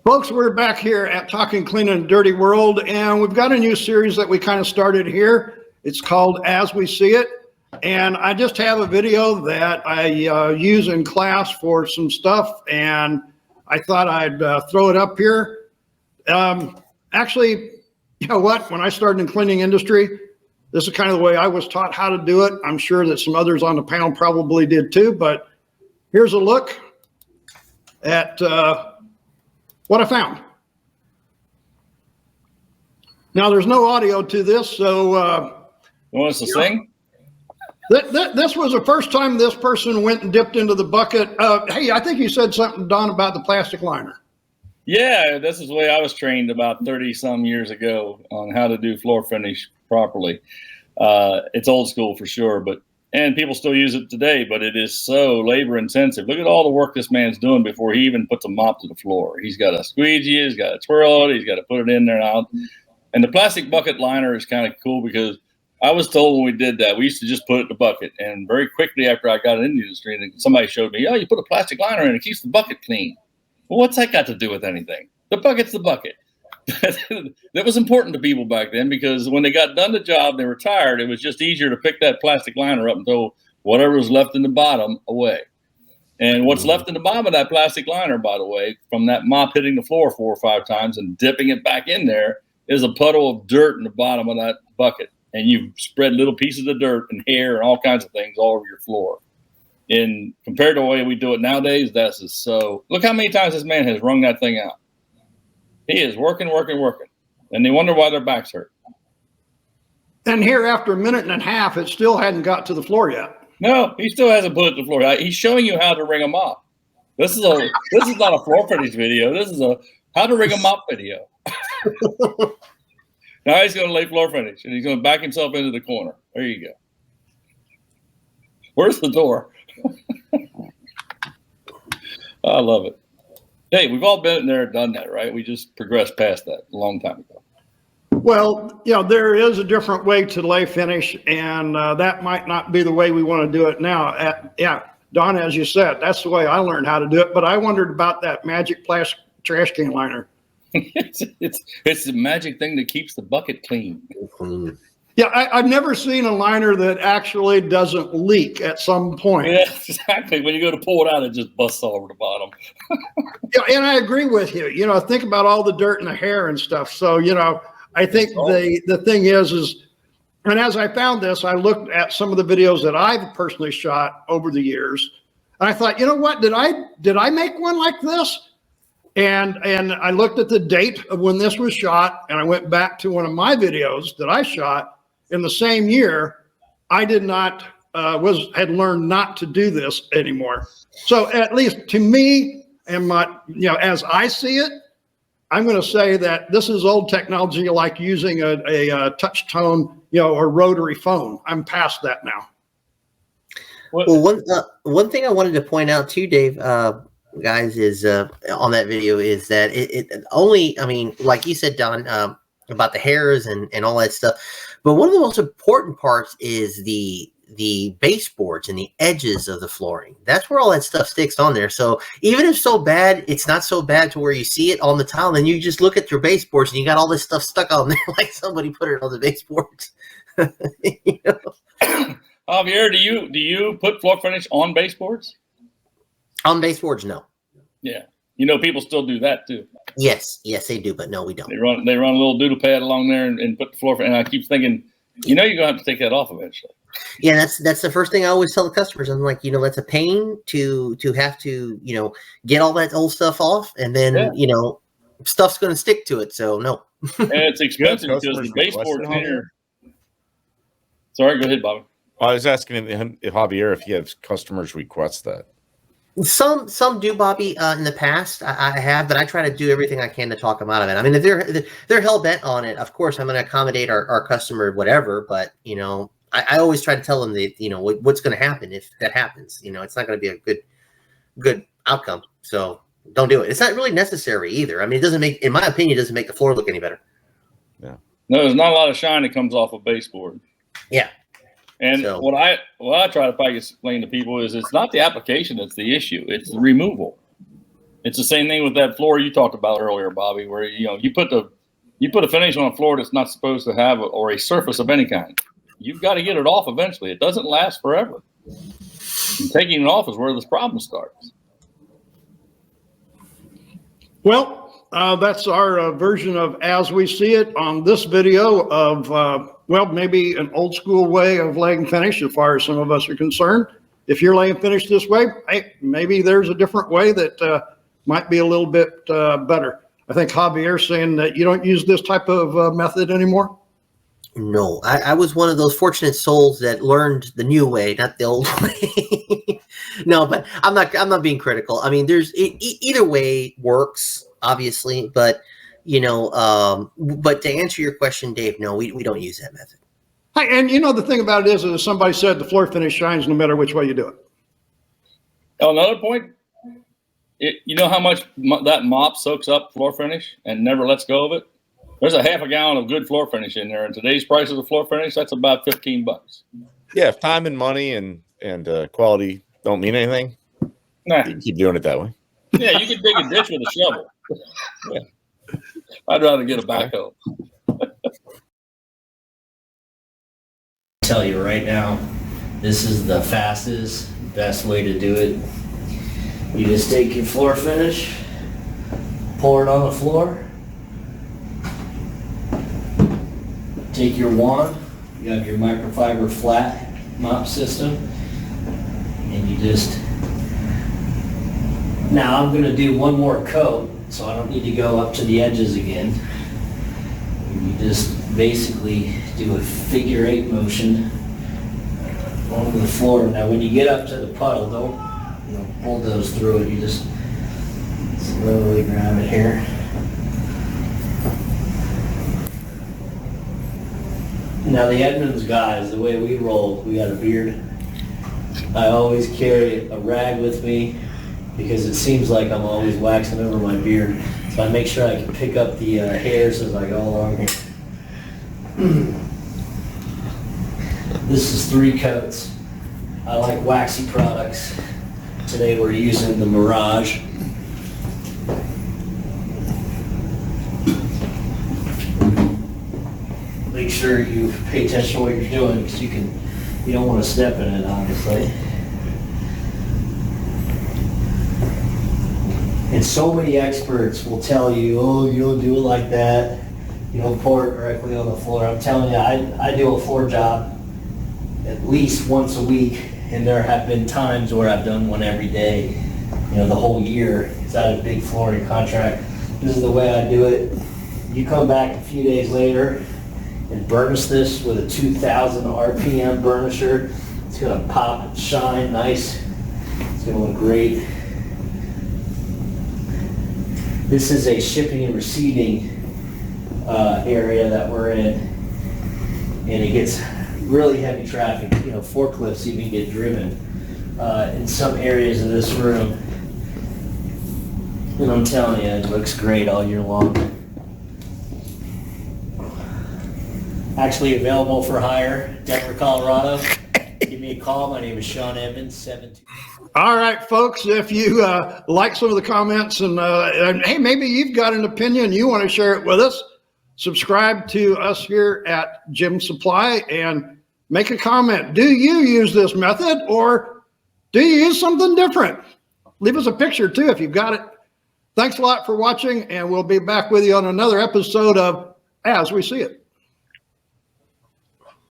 Folks, we're back here at Talking Clean and Dirty World, and we've got a new series that we kind of started here. It's called As We See It, and I just have a video that I use in class for some stuff, and I thought I'd throw it up here. Actually, you know what? When I started in the cleaning industry, this is kind of the way I was taught how to do it. I'm sure that some others on the panel probably did too, but here's a look at what I found. Now, there's no audio to this, so you want us to sing? This was the first time this person went and dipped into the bucket. Hey, I think you said something, Don, about the plastic liner. Yeah, this is the way I was trained about 30 some years ago on how to do floor finish properly. It's old school for sure, and people still use it today, but it is so labor intensive. Look at all the work this man's doing before he even puts a mop to the floor. He's got to squeegee, he's got to twirl it, he's got to put it in there and out. And the plastic bucket liner is kind of cool because I was told when we did that, we used to just put it in the bucket. And very quickly after I got into the industry, somebody showed me, oh, you put a plastic liner in, it keeps the bucket clean. Well, what's that got to do with anything? The bucket's the bucket. That was important to people back then because when they got done the job, they were tired. It was just easier to pick that plastic liner up and throw whatever was left in the bottom away. And what's left in the bottom of that plastic liner, by the way, from that mop hitting the floor 4 or 5 times and dipping it back in there is a puddle of dirt in the bottom of that bucket. And you've spread little pieces of dirt and hair and all kinds of things all over your floor. And compared to the way we do it nowadays, that's just so. Look how many times this man has wrung that thing out. He is working. And they wonder why their backs hurt. And here, after a minute and a half, it still hadn't got to the floor yet. No, he still hasn't put it to the floor. He's showing you how to ring a mop. This is not a floor finish video. This is a how to ring a mop video. Now he's going to lay floor finish, and he's going to back himself into the corner. There you go. Where's the door? I love it. Hey, we've all been in there and done that, right? We just progressed past that a long time ago. Well, you know, there is a different way to lay finish, and that might not be the way we want to do it now. Yeah, Don, as you said, that's the way I learned how to do it, but I wondered about that magic plastic trash can liner. it's the magic thing that keeps the bucket clean. Yeah, I've never seen a liner that actually doesn't leak at some point. Yeah, exactly. When you go to pull it out, it just busts all over the bottom. Yeah, and I agree with you. You know, think about all the dirt and the hair and stuff. So, you know, I think the thing is, and as I found this, I looked at some of the videos that I've personally shot over the years, and I thought, you know what, did I make one like this? And I looked at the date of when this was shot, and I went back to one of my videos that I shot in the same year. I did not had learned not to do this anymore. So at least to me, and my, you know, as I see it, I'm going to say that this is old technology, like using a touch tone, you know, or rotary phone. I'm past that now. Well, one thing I wanted to point out too, Dave, guys, is on that video is that it only, I mean, like you said, Don, about the hairs and all that stuff. But one of the most important parts is the baseboards and the edges of the flooring. That's where all that stuff sticks on there. So even if so bad, it's not so bad to where you see it on the tile, then you just look at your baseboards and you got all this stuff stuck on there like somebody put it on the baseboards. You know? Javier, do you put floor finish on baseboards? On baseboards, no. Yeah. You know, people still do that too. Yes, they do, but no, we don't. They run a little doodle pad along there and put the floor finish. And I keep thinking, you know, you're going to have to take that off eventually. Yeah, that's the first thing I always tell the customers. I'm like, you know, that's a pain to have to, you know, get all that old stuff off, and then you know, stuff's going to stick to it. So no. And it's expensive because the baseboard's here. Sorry, go ahead, Bobby. I was asking Javier if he has customers request that. Some do, Bobby. In the past, I have, but I try to do everything I can to talk them out of it. I mean, if they're hell bent on it, of course I'm going to accommodate our customer, whatever. But you know, I always try to tell them that, you know, what's going to happen if that happens. You know, it's not going to be a good outcome. So don't do it. It's not really necessary either. I mean, it doesn't make, in my opinion, it doesn't make the floor look any better. Yeah. No, there's not a lot of shine that comes off a baseboard. Yeah. And so, what I try to explain to people is it's not the application that's the issue. It's the removal. It's the same thing with that floor you talked about earlier, Bobby, where you put a finish on a floor that's not supposed to have or a surface of any kind. You've got to get it off eventually. It doesn't last forever. And taking it off is where this problem starts. Well, that's our version of As We See It on this video of, well, maybe an old school way of laying finish as far as some of us are concerned. If you're laying finish this way, hey, maybe there's a different way that might be a little bit better. I think Javier's saying that you don't use this type of method anymore. No, I was one of those fortunate souls that learned the new way, not the old way. No, but I'm not being critical. I mean, there's either way works, obviously, but but to answer your question, Dave, no, we don't use that method. Hey, and the thing about it is, as somebody said, the floor finish shines no matter which way you do it. Another point, you know how much that mop soaks up floor finish and never lets go of it? There's a half a gallon of good floor finish in there. And today's prices of floor finish, that's about $15. Yeah, if time and money and quality don't mean anything, Nah. you keep doing it that way. Yeah, you can dig a ditch with a shovel. Yeah. I'd rather get a backhoe. Tell you right now, this is the fastest, best way to do it. You just take your floor finish, pour it on the floor, take your wand, you have your microfiber flat mop system, and you just, now I'm gonna do one more coat, so I don't need to go up to the edges again. You just basically do a figure 8 motion on the floor. Now when you get up to the puddle, don't bulldoze through it, you just slowly grab it here. Now the Edmonds guys, the way we roll, we got a beard. I always carry a rag with me because it seems like I'm always waxing over my beard. So I make sure I can pick up the hairs as I go along here. This is 3 coats. I like waxy products. Today we're using the Mirage. Make sure you pay attention to what you're doing because you don't want to step in it, obviously. And so many experts will tell you, oh, you don't do it like that. You don't pour it directly on the floor. I'm telling you, I do a floor job at least once a week, and there have been times where I've done one every day, the whole year. It's out of a big flooring contract. This is the way I do it. You come back a few days later and burnish this with a 2000 RPM burnisher. It's gonna pop and shine nice. It's gonna look great. This is a shipping and receiving area that we're in, and it gets really heavy traffic. Forklifts even get driven in some areas of this room. And I'm telling you, it looks great all year long. Actually available for hire, Denver, Colorado. Give me a call. My name is Sean Evans, 72. All right, folks, if you like some of the comments and hey, maybe you've got an opinion, you want to share it with us, subscribe to us here at Gem Supply and make a comment. Do you use this method or do you use something different? Leave us a picture too if you've got it. Thanks a lot for watching, and we'll be back with you on another episode of As We See It.